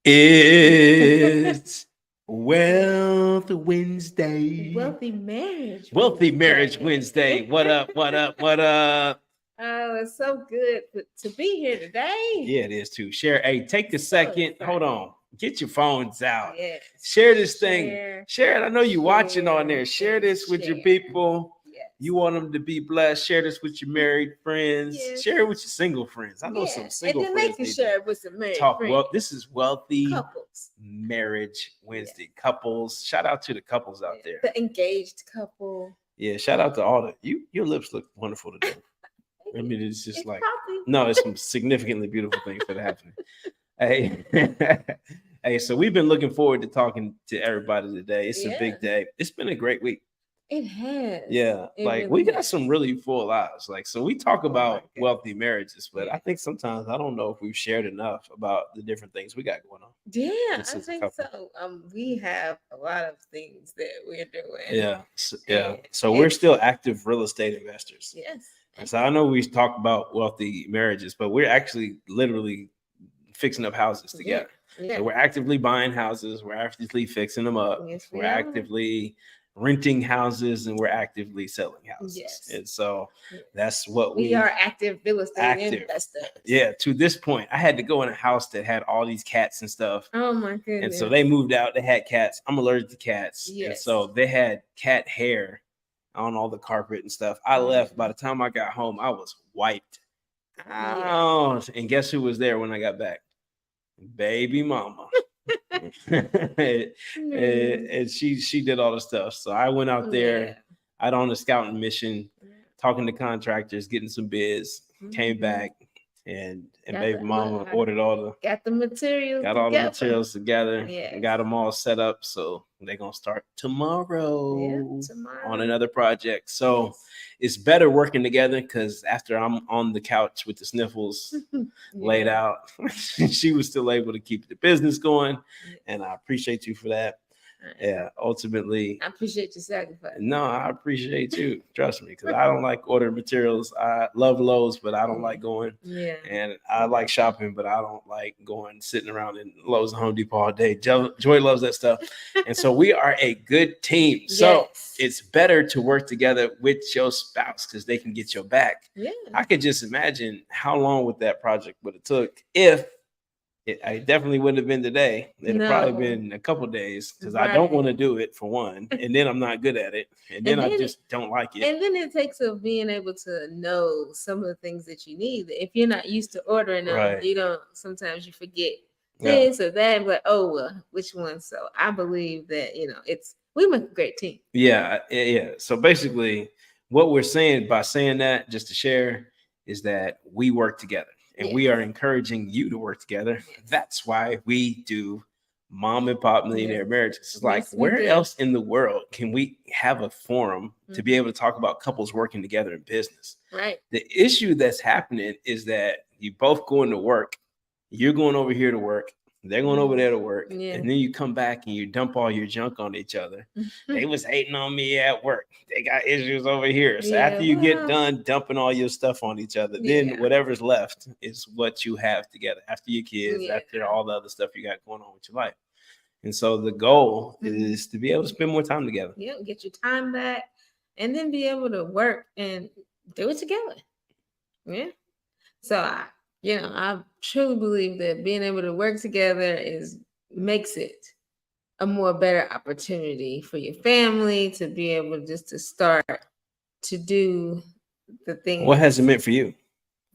It's Wealth Wednesday. Wealthy Marriage Wealthy Marriage Wednesday. Wednesday. What up? What up? What up? Oh, it's so good to be here today. Yeah, it is too. Share. Hey, take a So second. Hold excited. on. Get your phones out. Yes. Share this thing. Share. Share it. I know you watching on there. Share and this with your share. people. Yes. You want them to be blessed. Share this with your married friends. Yes. Share it with your single friends. I know some single and then friends they can need share to it with some married talk. friends. Well, this is Wealthy Couples. Marriage Wednesday. Couples. Shout out to the couples out there. The engaged couple. Yeah, shout out to all the you. Your lips look wonderful today. I mean, it's just like no, it's some significantly beautiful things that are happening. Hey, hey, so we've been looking forward to talking to everybody today. It's a big day. It's been a great week. It has. Yeah, like we got some really full lives. Like, so we talk about wealthy marriages, but I think sometimes I don't know if we've shared enough about the different things we got going on. Yeah, I think so. We have a lot of things that we're doing. Yeah, so we're still active real estate investors. Yes. And so I know we talk about wealthy marriages, but we're actually literally fixing up houses together. Yeah. So we're actively buying houses. We're actively fixing them up. Yes, we're actively renting houses, and we're actively selling houses. Yes. And so that's what we are active real estate investors. Yeah. To this point, I had to go in a house that had all these cats and stuff. Oh my goodness. And so they moved out. They had cats. I'm allergic to cats. Yes. And so they had cat hair on all the carpet and stuff. I left. By the time I got home, I was wiped out. And guess who was there when I got back? Baby mama. and she did all the stuff. So I went out there. I on a scouting mission, talking to contractors, getting some bids. Came back, and baby mama ordered all the materials. Got all the materials together. And got them all set up. So they're gonna start tomorrow on another project. So it's better working together, because after I'm on the couch with the sniffles laid out, she was still able to keep the business going. And I appreciate you for that. Yeah, ultimately, I appreciate your sacrifice. No, I appreciate you. Trust me, because I don't like ordering materials. I love Lowe's, but I don't like going. Yeah. And I like shopping, but I don't like going sitting around in Lowe's and Home Depot all day. Joy loves that stuff. And so we are a good team. So it's better to work together with your spouse, because they can get your back. Yeah. I could just imagine how long with that project would have took if I definitely wouldn't have been today. It'd probably been a couple days, because I don't want to do it, for one, and then I'm not good at it, and then I just don't like it. And then it takes of being able to know some of the things that you need. If you're not used to ordering them, you don't. Sometimes you forget this or that, but which one? So I believe that we make a great team. Yeah. So basically, what we're saying by saying that, just to share, is that we work together. And we are encouraging you to work together. That's why we do Mom and Pop Millionaire Marriages. It's like, where else in the world can we have a forum to be able to talk about couples working together in business? Right. The issue that's happening is that you both going to work. You're going over here to work. They're going over there to work. And then you come back and you dump all your junk on each other. They was hating on me at work. They got issues over here. So after you get done dumping all your stuff on each other, then whatever's left is what you have together after your kids, after all the other stuff you got going on with your life. And so the goal is to be able to spend more time together. Yeah, get your time back, and then be able to work and do it together. Yeah. So I truly believe that being able to work together makes it a more better opportunity for your family to be able just to start to do the things. What has it meant for you?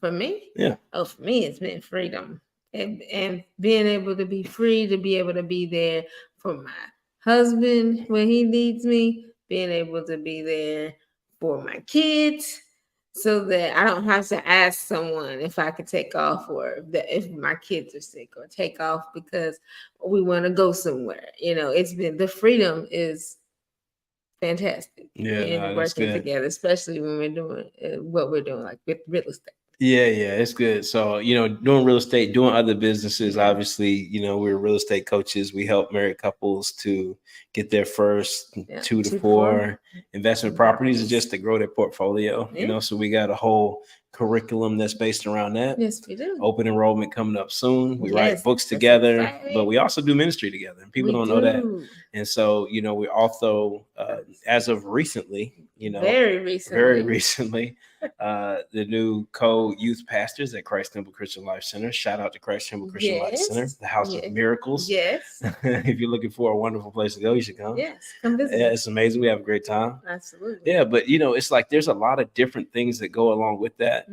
For me? Yeah. Oh, for me, it's meant freedom. And being able to be free, to be able to be there for my husband when he needs me, being able to be there for my kids, so that I don't have to ask someone if I could take off, or if my kids are sick, or take off because we want to go somewhere. It's been, the freedom is fantastic. Yeah, working together, especially when we're doing what we're doing, like with real estate. Yeah, it's good. So, doing real estate, doing other businesses, Yeah. obviously, we're real estate coaches. We help married couples to get their first 2 to 4 investment properties, just to grow their portfolio. So we got a whole curriculum that's based around that. Yes, we do. Open enrollment coming up soon. We write books together, but we also do ministry together. And people don't know that. And so, we also, as of recently, very recently, the new co-youth pastors at Christ Temple Christian Life Center. Shout out to Christ Temple Christian Life Center, the house of miracles. Yes. If you're looking for a wonderful place to go, you should come. Yes, come visit. Yeah, it's amazing. We have a great time. Absolutely. Yeah, but it's like there's a lot of different things that go along with that,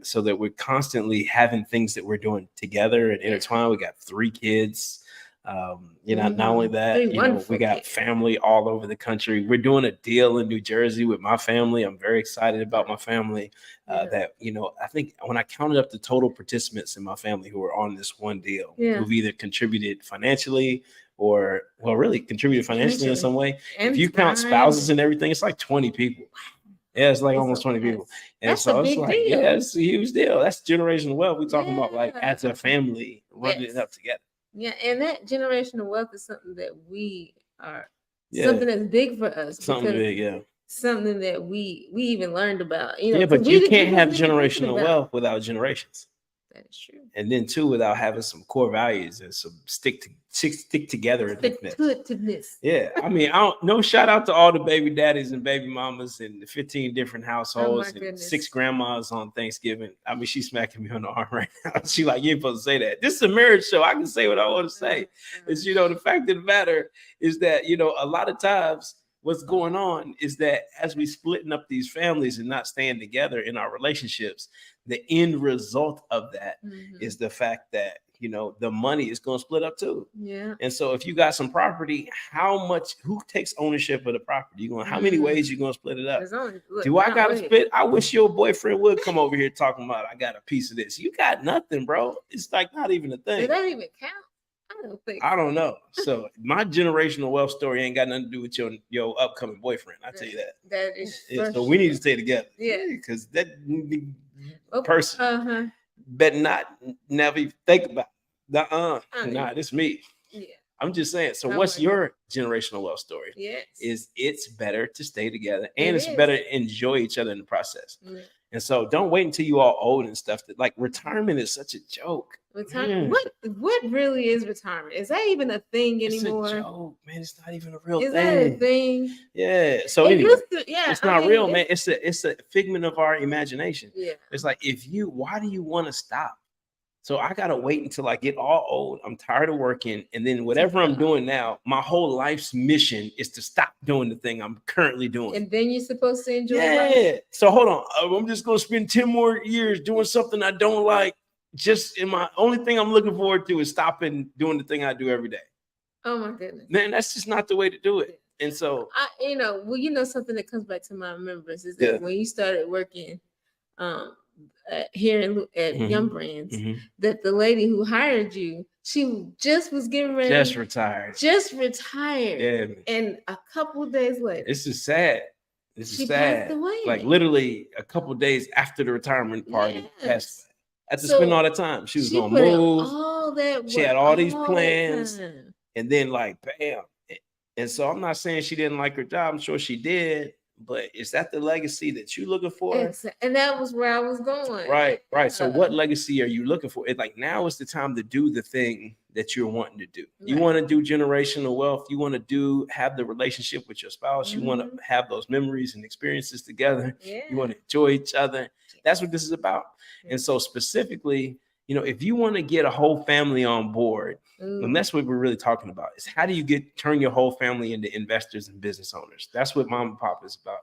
so that we're constantly having things that we're doing together and intertwined. We got 3 kids. Not only that, we got family all over the country. We're doing a deal in New Jersey with my family. I'm very excited about my family. That I think when I counted up the total participants in my family who are on this one deal, who've either contributed financially or really contributed financially in some way. And if you count spouses and everything, it's like 20 people. Yeah, it's like almost 20 people. And that's so it's like, deal. Yeah, it's a huge deal. That's generational wealth. We're talking about like as a family running it up together. Yeah, and that generational wealth is something that we are something that's big for us. Something big, something that we even learned about. But you can't have generational wealth without generations. That is true. And then too, without having some core values and some stick together. Yeah, I mean, no shout out to all the baby daddies and baby mamas and the 15 different households and 6 grandmas on Thanksgiving. I mean, she's smacking me on the arm right now. She like, you ain't supposed to say that. This is a marriage show. I can say what I want to say. It's the fact of the matter is that a lot of times what's going on is that as we splitting up these families and not staying together in our relationships, the end result of that is the fact that the money is going to split up too. Yeah. And so if you got some property, who takes ownership of the property? How many ways you going to split it up? Do I got to split? I wish your boyfriend would come over here talking about, I got a piece of this. You got nothing, bro. It's like not even a thing. Does that even count? I don't know. So my generational wealth story ain't got nothing to do with your upcoming boyfriend. I tell you that. That is. So we need to stay together. Yeah. Because that person better not never even think about it. Nah, this me. Yeah. I'm just saying. So what's your generational wealth story? Yes. It's better to stay together and it's better to enjoy each other in the process. Yeah. And so don't wait until you all old and stuff. Like retirement is such a joke. Retirement. What really is retirement? Is that even a thing anymore? It's a joke, man. It's not even a real thing. Is that a thing? Yeah. So anyway, it's not real, man. It's a figment of our imagination. Yeah. It's like why do you want to stop? So I gotta wait until I get all old. I'm tired of working, and then whatever I'm doing now, my whole life's mission is to stop doing the thing I'm currently doing. And then you're supposed to enjoy life. So hold on, I'm just gonna spend 10 more years doing something I don't like. My only thing I'm looking forward to is stopping doing the thing I do every day. Oh my goodness, man, that's just not the way to do it. And so something that comes back to my remembrance is that when you started working, here at Young Brands, that the lady who hired you, she just was getting ready, just retired, and a couple of days later, this is sad. She passed away. Like literally a couple of days after the retirement party, passed. Had to spend all the time. She was gonna move. All that. She had all these plans, and then like bam. And so I'm not saying she didn't like her job. I'm sure she did. But is that the legacy that you're looking for? And that was where I was going. Right. So what legacy are you looking for? It's like now is the time to do the thing that you're wanting to do. Right. You want to do generational wealth. You want to have the relationship with your spouse. You want to have those memories and experiences together. Yeah. You want to enjoy each other. That's what this is about. Yeah. And so specifically, if you want to get a whole family on board, and that's what we're really talking about, is how do you turn your whole family into investors and business owners? That's what Mom and Pop is about.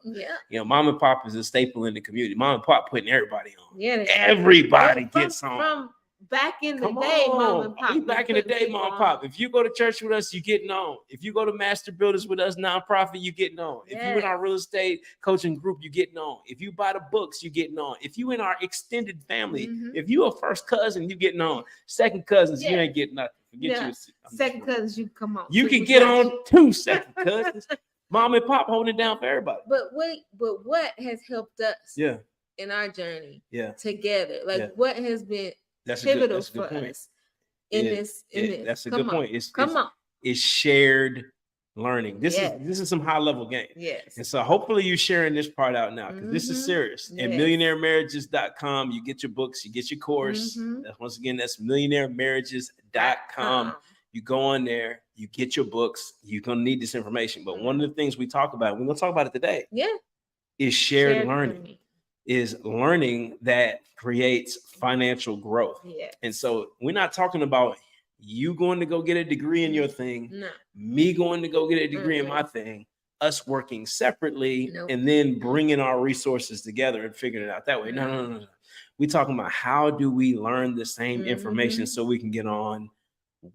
Yeah. Mom and Pop is a staple in the community. Mom and Pop putting everybody on. Yeah. Everybody gets on. From back in the day, Mom and Pop. Back in the day, Mom and Pop. If you go to church with us, you getting on. If you go to Master Builders with us, nonprofit, you getting on. If you in our real estate coaching group, you getting on. If you buy the books, you getting on. If you in our extended family, if you a first cousin, you getting on. Second cousins, you ain't getting nothing. Forget you. Second cousins, you come on. You can get on 2 second cousins. Mom and Pop holding it down for everybody. But what has helped us? Yeah. in our journey Yeah. together? Like Yeah. what has been That's pivotal a good for point. us in this? That's a Come good on. point. Come on. It's shared learning. This is some high level game. Yes. And so hopefully you're sharing this part out now because this is serious. Yes. And millionairemarriages.com, you get your books, you get your course. Once again, that's millionairemarriages.com. You go on there, you get your books. You're going to need this information. But one of the things we talk about, we're going to talk about it today. Yeah. Is shared learning. Is learning that creates financial growth. Yes. And so we're not talking about you going to go get a degree in your thing, me going to go get a degree in my thing, us working separately and then bringing our resources together and figuring it out that way. No. We're talking about how do we learn the same information so we can get on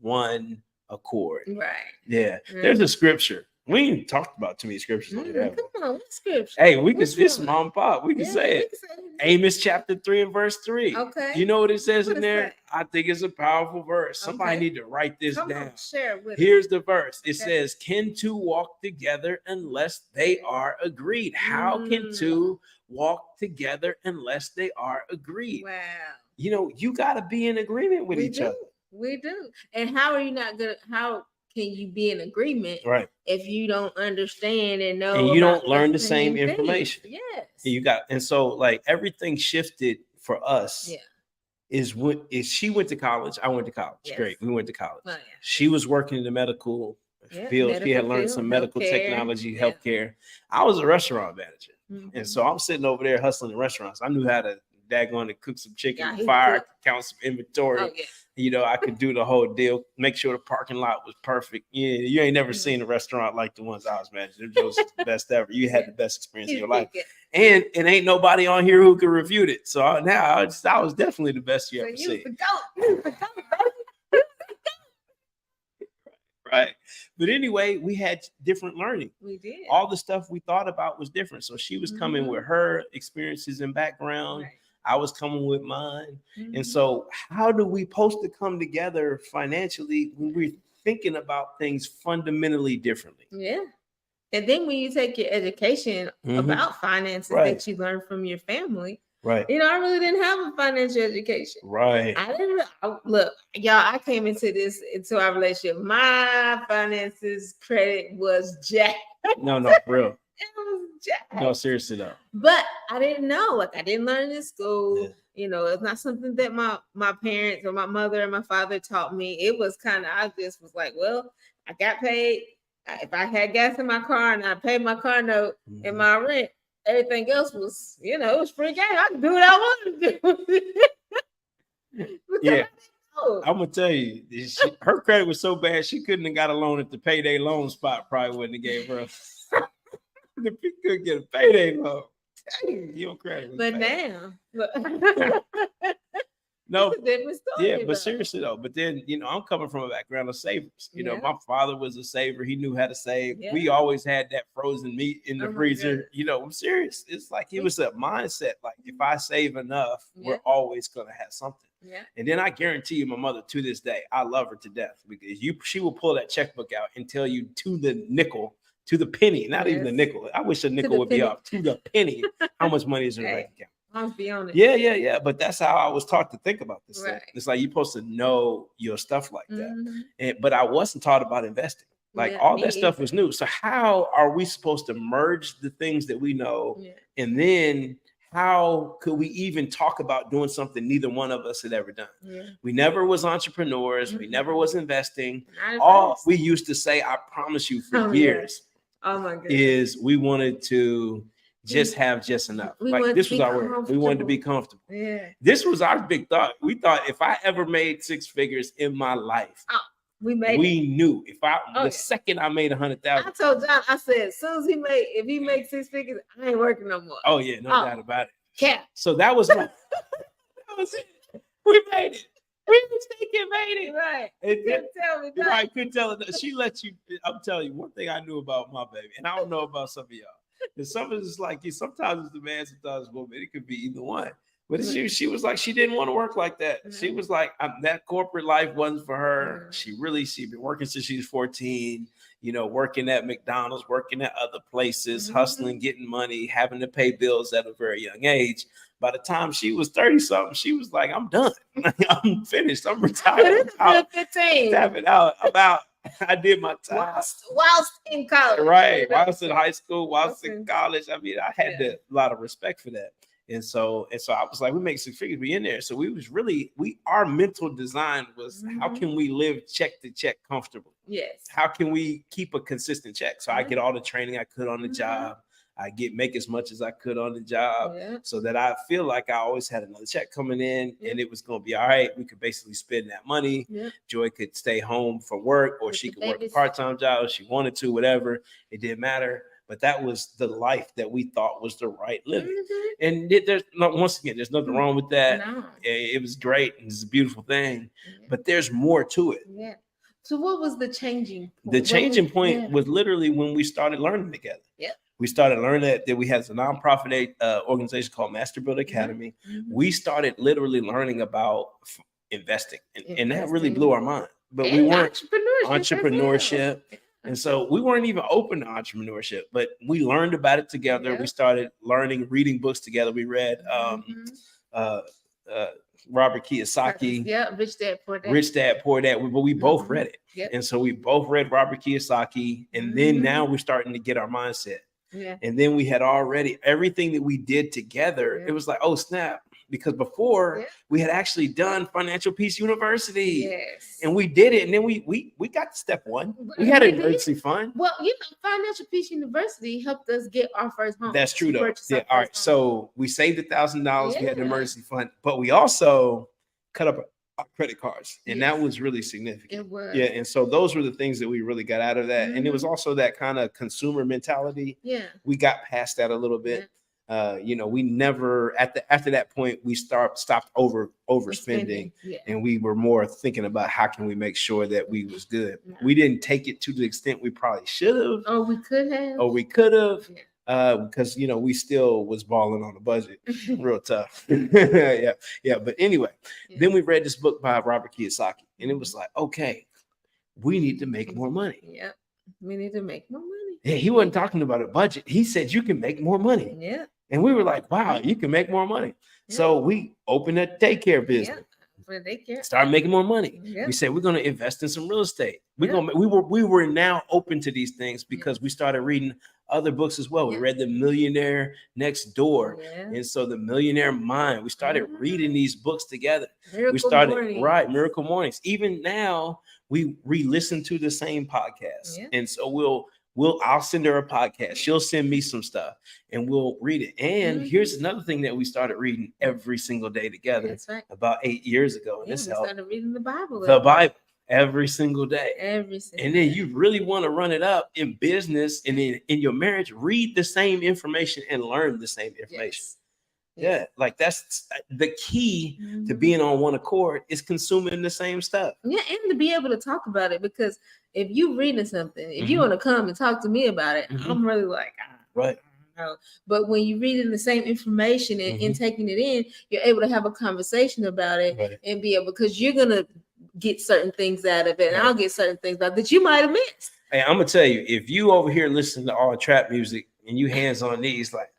one accord. Right. Yeah. There's a scripture. We ain't talked about too many scriptures on here. Come on, what scripture? Hey, we can. This mom and pop. We can say it. Amos chapter 3 and verse 3. Okay. You know what it says in there? I think it's a powerful verse. Somebody need to write this down. Share it with Here's the verse. It says, "Can two walk together unless they are agreed?" How can two walk together unless they are agreed? Wow. You know, you got to be in agreement with each other. We do. And how are you not gonna? How can you be in agreement if you don't understand and know and you don't learn the same information? Yes. And so like everything shifted for us. Yeah. Is she went to college, I went to college. Yes. Great. We went to college. Oh, yeah. She was working in the medical field. She had learned some medical technology, healthcare. I was a restaurant manager. And so I'm sitting over there hustling in restaurants. I knew how to daggone to cook some chicken, count some inventory. Oh, yeah. You know, I could do the whole deal, make sure the parking lot was perfect. Yeah, you ain't never seen a restaurant like the ones I was managing. Those was the best ever. You had the best experience in your life. And it ain't nobody on here who could refute it. So now I was definitely the best you ever seen. Right. But anyway, we had different learning. We did. All the stuff we thought about was different. So she was coming with her experiences and background. Right. I was coming with mine. And so how do we supposed to come together financially when we're thinking about things fundamentally differently? Yeah. And then when you take your education about finances that you learn from your family, you know, I really didn't have a financial education. Right. Look, y'all, I came into our relationship. My finances credit was jacked. No, for real. It was jacked. No, seriously though. But I didn't know. Like I didn't learn in school. Yeah. You know, it's not something that my parents or my mother and my father taught me. It was kind of, I just was like, well, I got paid. If I had gas in my car and I paid my car note and my rent, everything else was, you know, it was free game. I could do what I wanted to do. Yeah. I'm gonna tell you, her credit was so bad she couldn't have got a loan at the payday loan spot. Probably wouldn't have gave her. If you could get a payday loan, dang, your credit. But now, no, it's a different story. Yeah, but seriously though, but then you know, I'm coming from a background of savers. You know, my father was a saver; he knew how to save. Yeah. We always had that frozen meat in the freezer. You know, I'm serious. It's like it was a mindset. Like if I save enough, we're always gonna have something. Yeah. And then I guarantee you, my mother to this day, I love her to death because she will pull that checkbook out and tell you to the nickel. To the penny, not even the nickel. I wish a nickel would be off. To the penny, how much money is in the bank account? I'll be honest. Yeah. But that's how I was taught to think about this stuff. It's like you're supposed to know your stuff like that. But I wasn't taught about investing. Like all that stuff was new. So how are we supposed to merge the things that we know? Yeah. And then how could we even talk about doing something neither one of us had ever done? Yeah. We never was entrepreneurs. We never was investing. All we used to say, I promise you for years. Oh my goodness. Is we wanted to just have just enough. Like this was our word. We wanted to be comfortable. Yeah. This was our big thought. We thought if I ever made six figures in my life, we knew if the second I made 100,000. I told John, I said, as soon as if he makes six figures, I ain't working no more. Oh yeah, no doubt about it. Yeah. So that was that was it. We made it. We mistaken made it. Right. Couldn't tell me that. Right, couldn't tell her. She let you. I'm telling you, one thing I knew about my baby, and I don't know about some of y'all. And some of it's like sometimes it's the man, sometimes it's the woman. It could be either one. But she was like, she didn't want to work like that. She was like, that corporate life wasn't for her. She'd been working since she was 14, working at McDonald's, working at other places, hustling, getting money, having to pay bills at a very young age. By the time she was 30 something, she was like, I'm done. I'm finished. I'm retired. I'm tapping out. I did my time. Whilst in college. Right. Whilst in high school, whilst in college. I mean, I had a lot of respect for that. And so I was like, we make 6 figures, we in there. So our mental design was, how can we live check to check comfortably? Yes. How can we keep a consistent check? So I get all the training I could on the job. I make as much as I could on the job so that I feel like I always had another check coming in and it was going to be all right. We could basically spend that money. Joy could stay home from work, or she could work a part-time job if she wanted to, whatever. It didn't matter. But that was the life that we thought was the right living. And there's nothing wrong with that. No. It was great. It's a beautiful thing, but there's more to it. Yeah. So what was the changing point? The changing point was literally when we started learning together. Yeah. We started learning that we had a nonprofit organization called Master Builder Academy. We started literally learning about investing, and that really blew our mind. But we weren't entrepreneurship. And so we weren't even open to entrepreneurship, but we learned about it together. Yeah. We started reading books together. We read Robert Kiyosaki. Yeah, Rich Dad Poor Dad. Rich Dad Poor Dad. But we both read it. Yep. And so we both read Robert Kiyosaki. And then now we're starting to get our mindset. Yeah. And then we had already everything that we did together. Yeah. It was like, oh, snap. Because before we had actually done Financial Peace University, and we did it, and then we got to step one. We had an emergency fund. Well, Financial Peace University helped us get our first home. That's true, though. Yeah. All right. So we saved $1,000. We had an emergency fund, but we also cut up our credit cards, and that was really significant. It was. Yeah. And so those were the things that we really got out of that, and it was also that kind of consumer mentality. Yeah. We got past that a little bit. Yeah. We never after that point we stopped overspending, and we were more thinking about how can we make sure that we was good. We didn't take it to the extent we probably should have, or we could have, because we still was balling on the budget real tough. yeah. But anyway, then we read this book by Robert Kiyosaki, and it was like, okay, we need to make more money. Yeah, we need to make more money. Yeah, he wasn't talking about a budget. He said you can make more money. Yeah. And we were like, wow, you can make more money. Yeah. So we opened a daycare business. Start making more money. Yeah. We said we're going to invest in some real estate. We were now open to these things because we started reading other books as well. We read The Millionaire Next Door. And so The Millionaire Mind. We started reading these books together. Miracle Mornings. Even now we re-listen to the same podcast. Yeah. And so I'll send her a podcast. She'll send me some stuff and we'll read it. And here's another thing that we started reading every single day together. That's right. About 8 years ago. And we started reading the Bible. Every single day. And then you really want to run it up in business and in your marriage, read the same information and learn the same information. Yeah, like that's the key to being on one accord is consuming the same stuff. Yeah, and to be able to talk about it, because if you reading something, if you want to come and talk to me about it, I'm really like, right. But when you're reading the same information and taking it in, you're able to have a conversation about it and be able, because you're gonna get certain things out of it, and I'll get certain things out that you might have missed. Hey, I'm gonna tell you, if you over here listening to all trap music and you hands on these, like.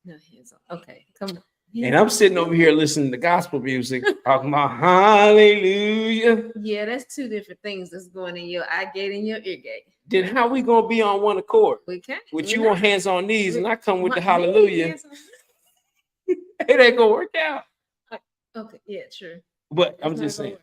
No, hands on. Okay, come on. And I'm sitting over here listening to gospel music, talking about hallelujah. Yeah, that's two different things that's going in your eye gate and your ear gate. Then how we gonna be on one accord? We can't. With you on hands on knees, and I come with the hallelujah. It ain't gonna work out. Okay, yeah, true. But I'm just saying,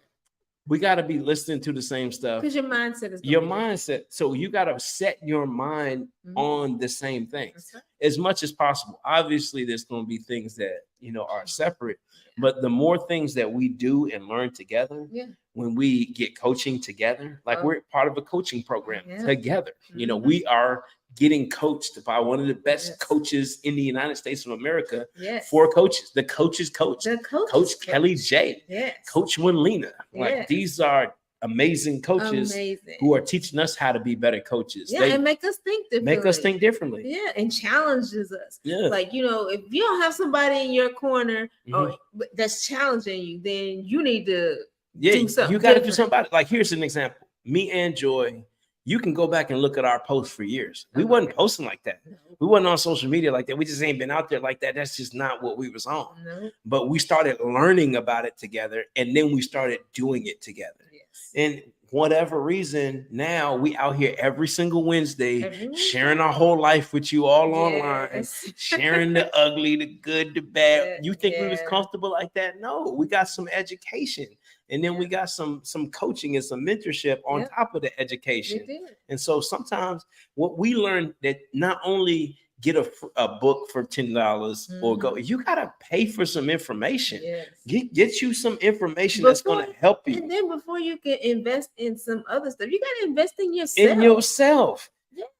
we got to be listening to the same stuff. Because your mindset is your mindset. So you got to set your mind on the same things as much as possible. Obviously, there's going to be things that, are separate. But the more things that we do and learn together, when we get coaching together, like we're part of a coaching program together. We are getting coached by one of the best coaches in the United States of America. 4 coaches. The coaches coach. Coach Kelly J. Coach Winlina. Like these are amazing coaches who are teaching us how to be better coaches. Yeah, and make us think differently. Yeah, and challenges us. Yeah. Like, you know, if you don't have somebody in your corner or that's challenging you, then you need to do something. You got to do something about it. Like, here's an example. Me and Joy, you can go back and look at our posts for years. We wasn't posting like that. No. We wasn't on social media like that. We just ain't been out there like that. That's just not what we was on. No. But we started learning about it together, and then we started doing it together. Yes. And whatever reason, now we out here every single Wednesday sharing our whole life with you all online, sharing the ugly, the good, the bad. You think we was comfortable like that? No, we got some education. And then we got some coaching and some mentorship on top of the education. And so sometimes what we learned that not only get a book for $10 or go, you got to pay for some information. Yes. Get you some information that's going to help you. And then before you can invest in some other stuff, you got to invest in yourself.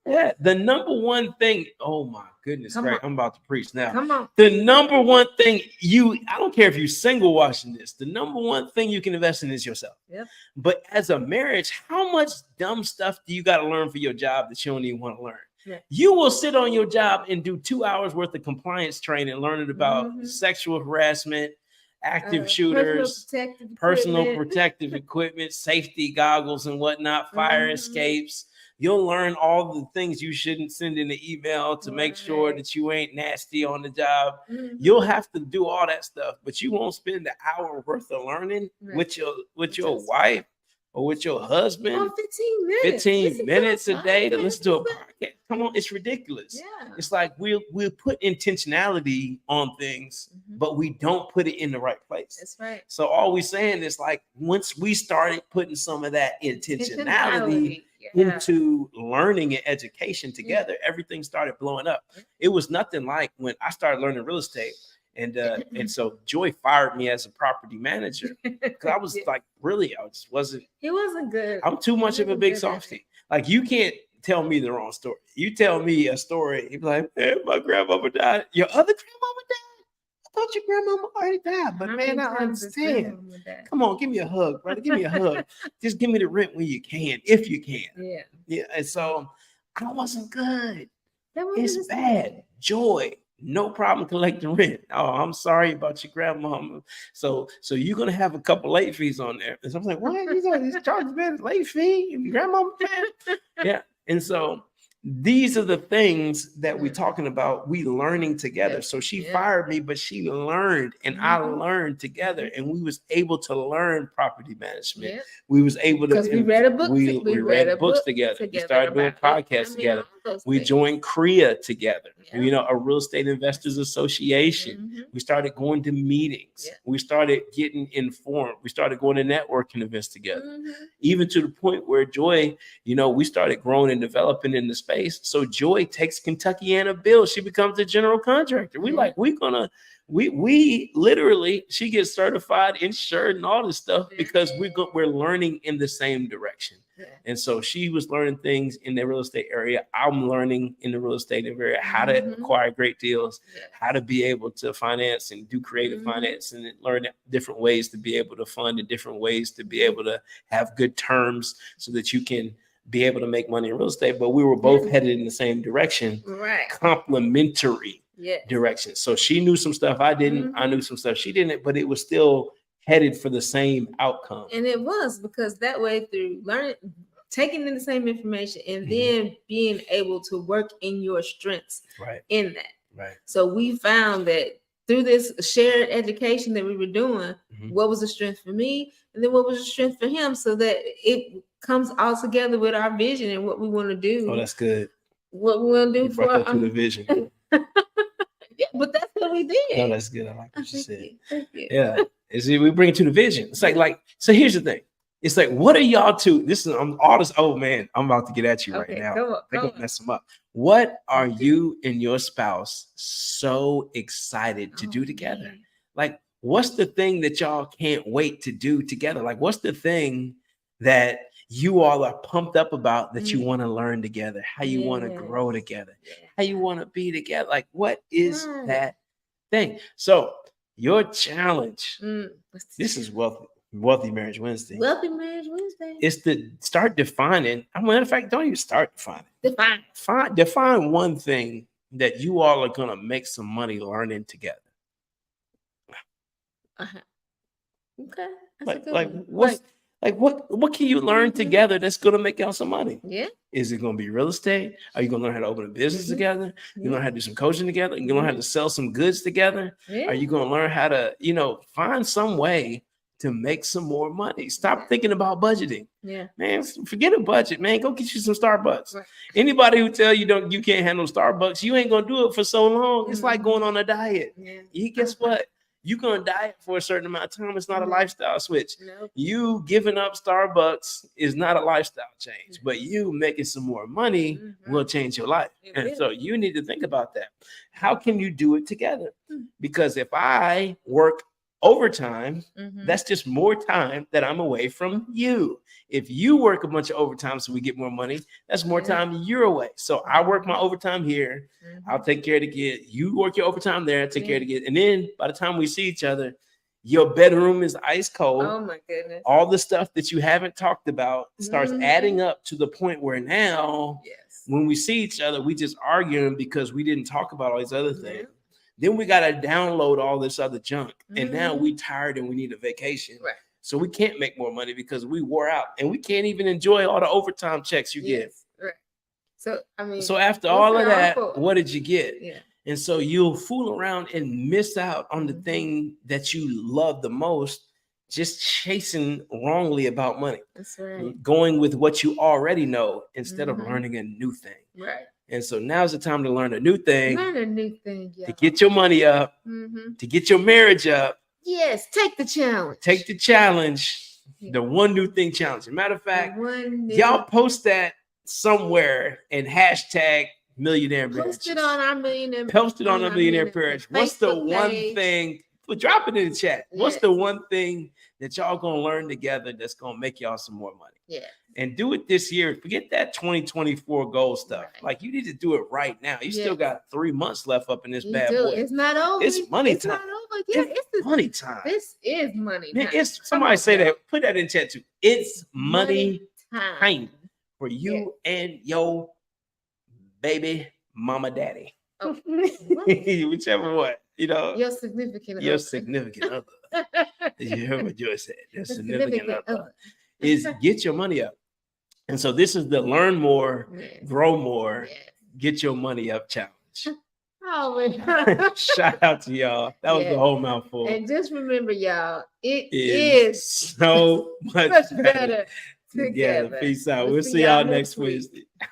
Yeah. The number one thing, oh my goodness, Greg, I'm about to preach now. Come on. The number one thing I don't care if you're single watching this, the number one thing you can invest in is yourself. Yep. But as a marriage, how much dumb stuff do you got to learn for your job that you don't even want to learn? Yeah. You will sit on your job and do 2 hours worth of compliance training, learning about sexual harassment, active shooters, personal protective equipment, safety goggles and whatnot, fire escapes. You'll learn all the things you shouldn't send in the email to make sure that you ain't nasty on the job. You'll have to do all that stuff, but you won't spend the hour worth of learning with your wife or with your husband. 15 minutes a day to listen to a podcast. Come on, it's ridiculous. Yeah. It's like we'll put intentionality on things, but we don't put it in the right place. That's right. So all we're saying is, like, once we started putting some of that intentionality into learning and education together, everything started blowing up. It was nothing like when I started learning real estate. And so Joy fired me as a property manager because I was like, really, I just wasn't. He wasn't good. I'm too much of a big softie. Like, you can't tell me the wrong story. You tell me a story, you'd be like, man, my grandmama died. Your other grandmama died? I thought your grandmama already died. But man, I understand. Come on, give me a hug, brother. Give me a hug. Just give me the rent when you can, if you can. Yeah. Yeah. And so I wasn't good. It's bad. Joy. No problem collecting rent. Oh, I'm sorry about your grandmama. So you're gonna have a couple late fees on there. And so I was like, what? These charges, man, late fee and grandmama, man. Yeah. And so these are the things that we're talking about. We learning together. So she fired me, but she learned, and I learned together, and we was able to learn property management. Yeah. We was able to, because we read a book. We read books together. We started doing podcasts together. We joined CREA together. Yeah. You know, a Real Estate Investors Association. We started going to meetings. Yeah. We started getting informed. We started going to networking events together. Even to the point where Joy, you know, we started growing and developing in the space. So Joy takes Kentuckiana bills. She becomes a general contractor. We we literally, she gets certified, insured, and all this stuff because we're learning in the same direction. Yeah. And so she was learning things in the real estate area. I'm learning in the real estate area how to acquire great deals, how to be able to finance and do creative finance, and learn different ways to be able to fund, and different ways to be able to have good terms so that you can be able to make money in real estate. But we were both headed in the same direction, complementary direction. So she knew some stuff I didn't. I knew some stuff she didn't, but it was still headed for the same outcome. And it was, because that way, through learning, taking in the same information, and then being able to work in your strengths in that. Right. So we found that through this shared education that we were doing, what was the strength for me, and then what was the strength for him, so that it comes all together with our vision and what we want to do. Oh, that's good. What we want to do you brought that to the vision. Yeah, but that's what we did. No, that's good. I like what you said. Thank you. Yeah. We bring it to the vision. It's like, so here's the thing. It's like, what are y'all two? This is all this. Oh man, I'm about to get at you right now. They're gonna mess them up. What are you and your spouse so excited to do together? Man. Like, what's the thing that y'all can't wait to do together? Like, what's the thing that you all are pumped up about that you want to learn together? How you want to grow together? How you want to be together? Like, what is that thing? So your challenge. This is Wealthy Marriage Wednesday. Wealthy Marriage Wednesday. is to start defining. Matter of fact, don't even start defining. Define one thing that you all are gonna make some money learning together. Okay. What can you learn together that's gonna make y'all some money? Yeah. Is it gonna be real estate? Are you gonna learn how to open a business together? You learn how to do some coaching together? You learn how to sell some goods together? Are you gonna learn how to, find some way to make some more money? Stop thinking about budgeting. Yeah. Man, forget a budget, man. Go get you some Starbucks. Right. Anybody who tell you can't handle Starbucks, you ain't gonna do it for so long. It's like going on a diet. Yeah. Guess what? You're going to diet for a certain amount of time. It's not a lifestyle switch. Nope. You giving up Starbucks is not a lifestyle change, but you making some more money will change your life. So you need to think about that. How can you do it together? Because if I work overtime, that's just more time that I'm away from you. If you work a bunch of overtime so we get more money, that's more time you're away. So I work my overtime here. I'll take care of the kid. You work your overtime there, take care of the kid. And then by the time we see each other, your bedroom is ice cold. Oh my goodness. All the stuff that you haven't talked about starts adding up to the point where now when we see each other, we just arguing because we didn't talk about all these other things. Then we got to download all this other junk. And now we tired and we need a vacation. Right. So we can't make more money because we wore out and we can't even enjoy all the overtime checks you get. Right. So, so after all of that, what did you get? Yeah. And so you'll fool around and miss out on the thing that you love the most, just chasing wrongly about money. That's right. Going with what you already know instead of learning a new thing. Right. And so now's the time to learn a new thing. To get your money up, to get your marriage up. Yes, take the challenge. Take the challenge. The one new thing challenge. As a matter of fact, y'all post that somewhere and hashtag millionaire marriage. Post it on our millionaire. Post it on our millionaire marriage. What's the one thing? Well, drop it in the chat. What's the one thing that y'all gonna learn together that's gonna make y'all some more money? Yeah. And do it this year. Forget that 2024 goal stuff. Right. Like you need to do it right now. You still got 3 months left up in this bad boy. It's not over. It's money time. Not over. Yeah, it's money time. This is money time. It's somebody say that. Put that in chat too. It's money time for you and your baby mama daddy. Oh, whichever one. Your significant other. You heard what Joy said. Your significant other is get your money up. And so this is the learn more, grow more, get your money up challenge. Oh, shout out to y'all. That was the whole mouthful. And just remember, y'all, it is so much better together. Peace out. We'll see y'all next Wednesday.